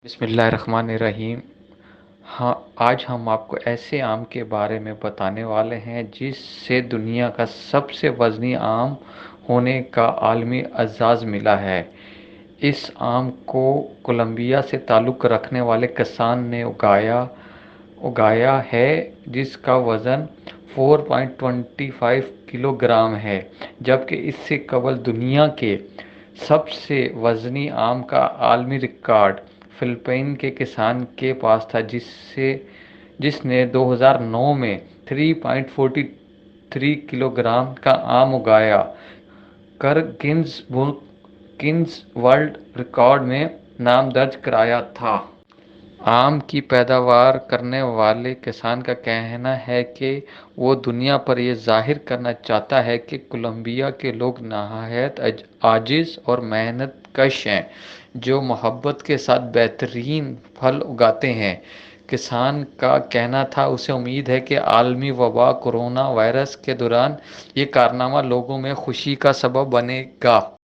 بسم اللہ الرحمن الرحیم۔ ہاں، آج ہم آپ کو ایسے آم کے بارے میں بتانے والے ہیں جس سے دنیا کا سب سے وزنی آم ہونے کا عالمی اعزاز ملا ہے۔ اس آم کو کولمبیا سے تعلق رکھنے والے کسان نے اگایا ہے، جس کا وزن 4.25 کلو گرام ہے، جبکہ اس سے قبل دنیا کے سب سے وزنی آم کا عالمی ریکارڈ فلپائن کے کسان کے پاس تھا، جس نے 2009 میں 3.43 کلو گرام کا آم اگایا کر گنیز ورلڈ ریکارڈ میں نام درج کرایا تھا۔ آم کی پیداوار کرنے والے کسان کا کہنا ہے کہ وہ دنیا پر یہ ظاہر کرنا چاہتا ہے کہ کولمبیا کے لوگ نہایت عاجز اور محنت کش ہیں، جو محبت کے ساتھ بہترین پھل اگاتے ہیں۔ کسان کا کہنا تھا، اسے امید ہے کہ عالمی وبا کورونا وائرس کے دوران یہ کارنامہ لوگوں میں خوشی کا سبب بنے گا۔